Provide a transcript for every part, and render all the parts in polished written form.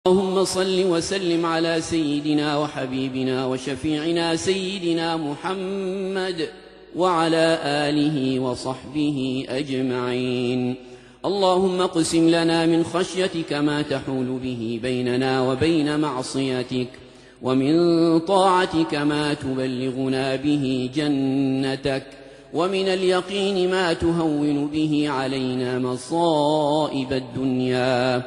اللهم صل وسلم على سيدنا وحبيبنا وشفيعنا سيدنا محمد وعلى آله وصحبه أجمعين. اللهم اقسم لنا من خشيتك ما تحول به بيننا وبين معصيتك، ومن طاعتك ما تبلغنا به جنتك، ومن اليقين ما تهون به علينا مصائب الدنيا،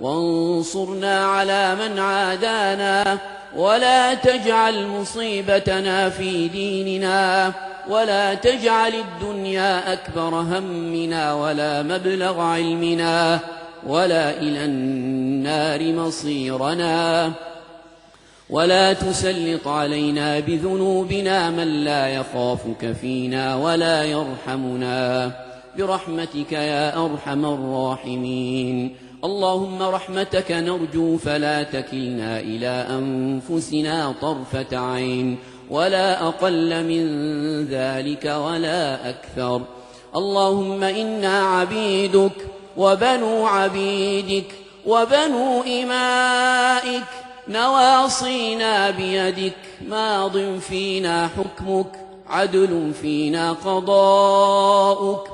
وانصرنا على من عادانا، ولا تجعل مصيبتنا في ديننا، ولا تجعل الدنيا أكبر همنا ولا مبلغ علمنا ولا إلى النار مصيرنا، ولا تسلط علينا بذنوبنا من لا يخافك فينا ولا يرحمنا برحمتك يا أرحم الراحمين. اللهم رحمتك نرجو فلا تكلنا إلى أنفسنا طرفة عين ولا أقل من ذلك ولا أكثر. اللهم إنا عبيدك وبنو عبيدك وبنو إمائك، نواصينا بيدك، ماض فينا حكمك، عدل فينا قضاؤك.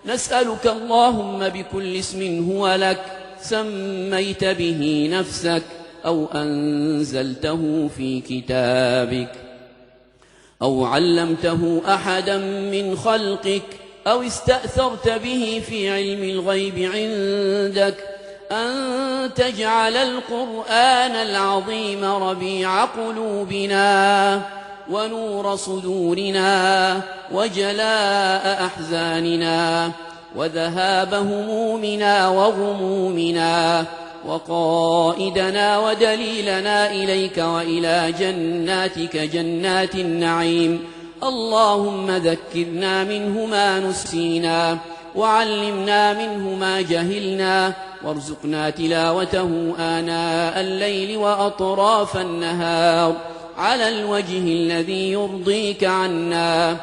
نسألك اللهم بكل اسم هو لك سميت به نفسك أو أنزلته في كتابك أو علمته أحدا من خلقك أو استأثرت به في علم الغيب عندك، أن تجعل القرآن العظيم ربيع قلوبنا ونور صدورنا وجلاء أحزاننا وذهاب همومنا وغمومنا، وقائدنا ودليلنا إليك وإلى جناتك جنات النعيم. اللهم ذكرنا منه ما نسينا، وعلمنا منه ما جهلنا، وارزقنا تلاوته آناء الليل وأطراف النهار على الوجه الذي يرضيك عنا.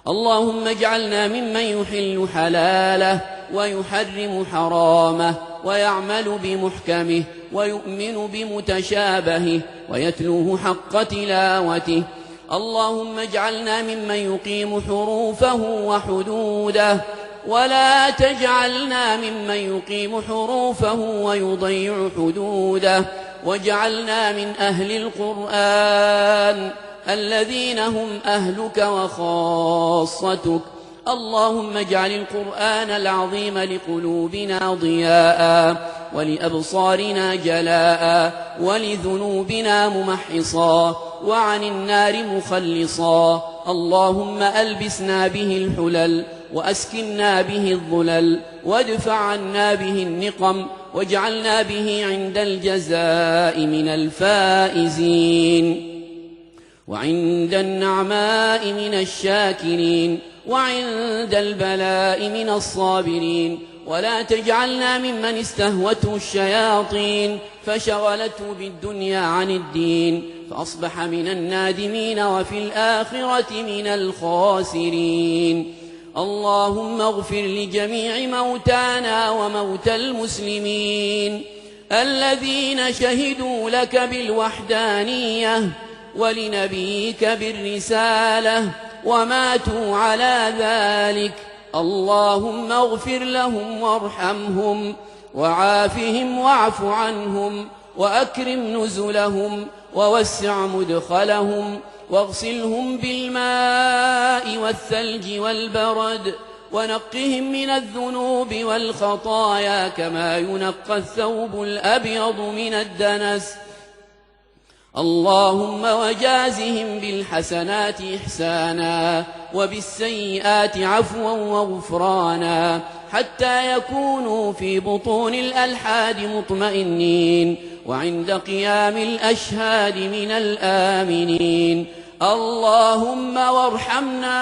اللهم اجعلنا ممن يحل حلاله ويحرم حرامه ويعمل بمحكمه ويؤمن بمتشابهه ويتلوه حق تلاوته. اللهم اجعلنا ممن يقيم حروفه وحدوده، ولا تجعلنا ممن يقيم حروفه ويضيع حدوده، واجعلنا من أهل القرآن الذين هم أهلك وخاصتك. اللهم اجعل القرآن العظيم لقلوبنا ضياء، ولأبصارنا جلاء، ولذنوبنا ممحصا، وعن النار مخلصا. اللهم ألبسنا به الحلل، وأسكننا به الظلل، وادفع عنا به النقم، واجعلنا به عند الجزاء من الفائزين، وعند النعماء من الشاكرين، وعند البلاء من الصابرين. ولا تجعلنا ممن استهوته الشياطين فشغلته بالدنيا عن الدين فأصبح من النادمين وفي الآخرة من الخاسرين. اللهم اغفر لجميع موتانا وموتى المسلمين الذين شهدوا لك بالوحدانية ولنبيك بالرسالة وماتوا على ذلك. اللهم اغفر لهم وارحمهم وعافهم واعف عنهم وأكرم نزلهم ووسع مدخلهم واغسلهم بالماء والثلج والبرد ونقهم من الذنوب والخطايا كما ينقى الثوب الأبيض من الدنس. اللهم وجازهم بالحسنات إحسانا وبالسيئات عفوا وغفرانا حتى يكونوا في بطون الألحاد مطمئنين وعند قيام الأشهاد من الآمنين. اللهم وارحمنا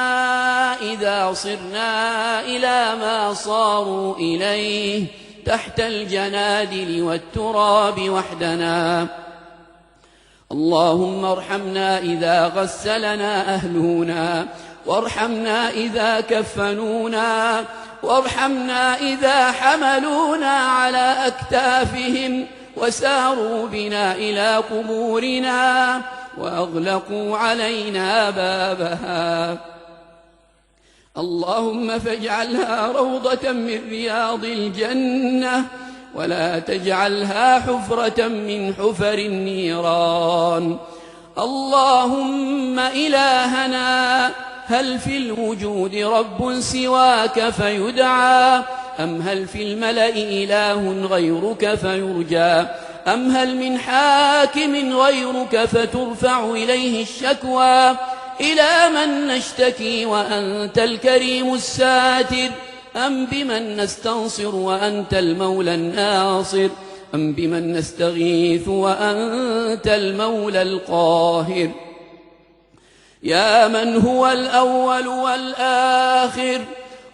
إذا صرنا إلى ما صاروا إليه تحت الجنادل والتراب وحدنا. اللهم ارحمنا إذا غسلنا أهلنا، وارحمنا إذا كفنونا، وارحمنا إذا حملونا على أكتافهم وساروا بنا إلى قبورنا وأغلقوا علينا بابها. اللهم فاجعلها روضة من رياض الجنة ولا تجعلها حفرة من حفر النيران. اللهم إلهنا، هل في الوجود رب سواك فيدعى؟ أم هل في الملأ إله غيرك فيرجى؟ أم هل من حاكم غيرك فترفع إليه الشكوى؟ إلى من نشتكي وأنت الكريم الساتر؟ أم بمن نستنصر وأنت المولى الناصر؟ أم بمن نستغيث وأنت المولى القاهر؟ يا من هو الأول والآخر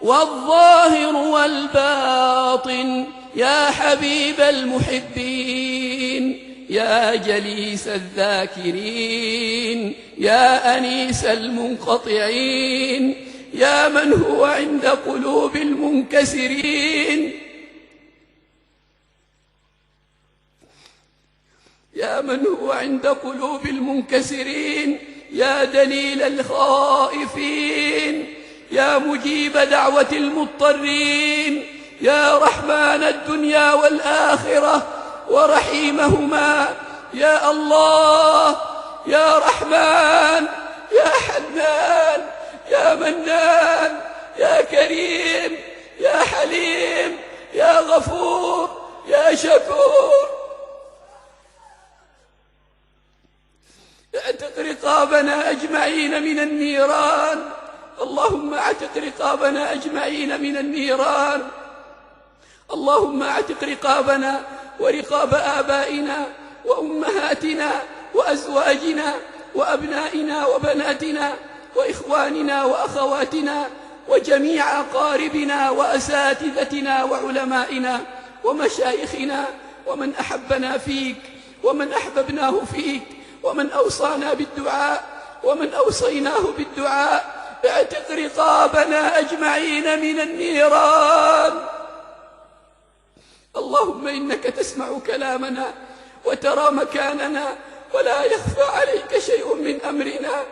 والظاهر والباطن، يا حبيب المحبين، يا جليس الذاكرين، يا أنيس المنقطعين، يا من هو عند قلوب المنكسرين، يا من هو عند قلوب المنكسرين، يا دليل الخائفين، يا مجيب دعوة المضطرين، يا رحمن الدنيا والآخرة ورحيمهما. يا الله، يا رحمن، يا حنان، يا منان، يا كريم، يا حليم، يا غفور، يا شكور، اعتق رقابنا أجمعين من النيران. اللهم اعتق رقابنا أجمعين من النيران. اللهم اعتق رقابنا ورقاب آبائنا وأمهاتنا وأزواجنا وأبنائنا وبناتنا وإخواننا وأخواتنا وجميع أقاربنا وأساتذتنا وعلمائنا ومشايخنا ومن أحبنا فيك ومن أحببناه فيك ومن أوصانا بالدعاء ومن أوصيناه بالدعاء. اعتق رقابنا أجمعين من النيران. اللهم إنك تسمع كلامنا وترى مكاننا ولا يخفى عليك شيء من أمرنا.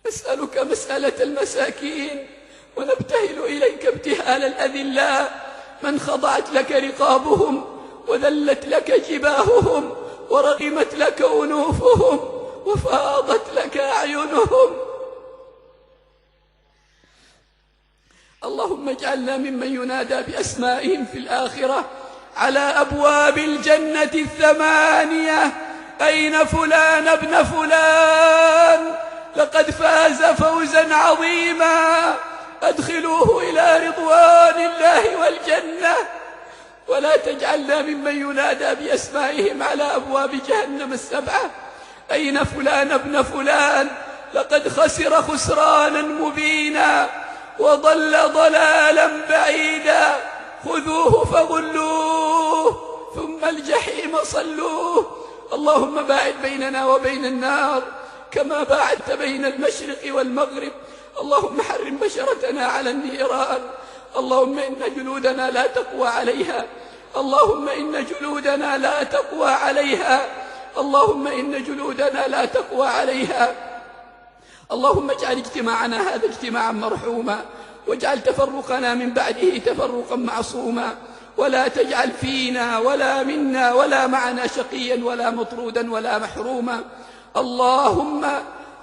نسألك مسألة المساكين ونبتهل إليك ابتهال الأذلاء من خضعت لك رقابهم وذلت لك جباههم ورغمت لك أنوفهم وفاضت لك أعينهم. اللهم اجعلنا ممن ينادى بأسمائهم في الآخرة على أبواب الجنة الثمانية: أين فلان ابن فلان؟ لقد فاز فوزا عظيما، أدخلوه إلى رضوان الله والجنة. ولا تجعلنا ممن ينادى بأسمائهم على أبواب جهنم السبعة: أين فلان ابن فلان؟ لقد خسر خسرانا مبينا وضل ضلالا بعيدا. خذوه فغلوه ثم الجحيم صلوه. اللهم باعد بيننا وبين النار كما باعدت بين المشرق والمغرب. اللهم حرم بشرتنا على النيران. اللهم إن جلودنا لا تقوى عليها. اللهم إن جلودنا لا تقوى عليها. اللهم إن جلودنا لا تقوى عليها. اللهم اجعل اجتماعنا هذا اجتماعا مرحوما، واجعل تفرقنا من بعده تفرقا معصوما، ولا تجعل فينا ولا منا ولا معنا شقيا ولا مطرودا ولا محروما. اللهم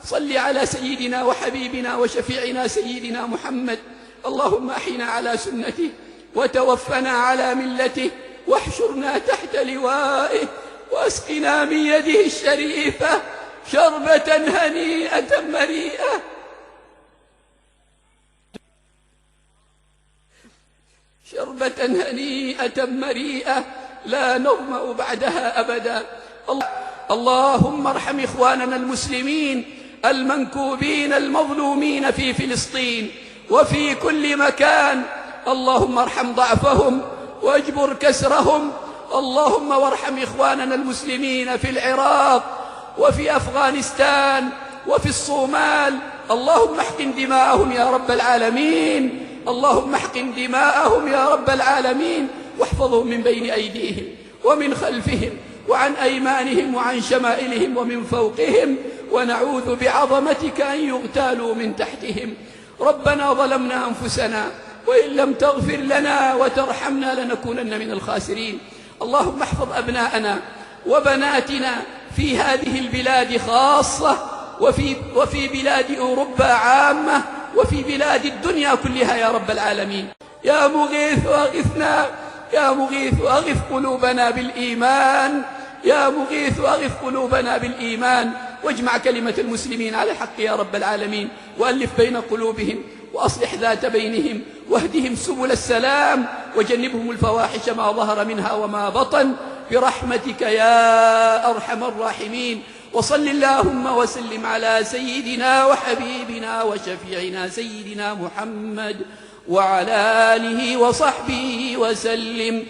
صل على سيدنا وحبيبنا وشفيعنا سيدنا محمد. اللهم أحينا على سنته وتوفنا على ملته واحشرنا تحت لوائه واسقنا من يده الشريفة شربة هنيئة مريئة. شربة هنيئة مريئة لا نظمأ بعدها أبدا. اللهم ارحم إخواننا المسلمين المنكوبين المظلومين في فلسطين وفي كل مكان. اللهم ارحم ضعفهم واجبر كسرهم. اللهم وارحم إخواننا المسلمين في العراق وفي أفغانستان وفي الصومال اللهم احقن دماءهم يا رب العالمين، اللهم احقن دماءهم يا رب العالمين، واحفظهم من بين أيديهم ومن خلفهم وعن أيمانهم وعن شمائلهم ومن فوقهم، ونعوذ بعظمتك أن يغتالوا من تحتهم. ربنا ظلمنا أنفسنا وإن لم تغفر لنا وترحمنا لنكونن من الخاسرين. اللهم احفظ أبناءنا وبناتنا في هذه البلاد خاصة، وفي بلاد أوروبا عامة، وفي بلاد الدنيا كلها يا رب العالمين. يا مغيث أغثنا، يا مغيث أغث قلوبنا بالإيمان، يا مغيث أغث قلوبنا بالإيمان، واجمع كلمة المسلمين على الحق يا رب العالمين، وألف بين قلوبهم، وأصلح ذات بينهم، واهدهم سبل السلام، وجنبهم الفواحش ما ظهر منها وما بطن، برحمتك يا أرحم الراحمين. وصل اللهم وسلم على سيدنا وحبيبنا وشفيعنا سيدنا محمد وعلى آله وصحبه وسلم.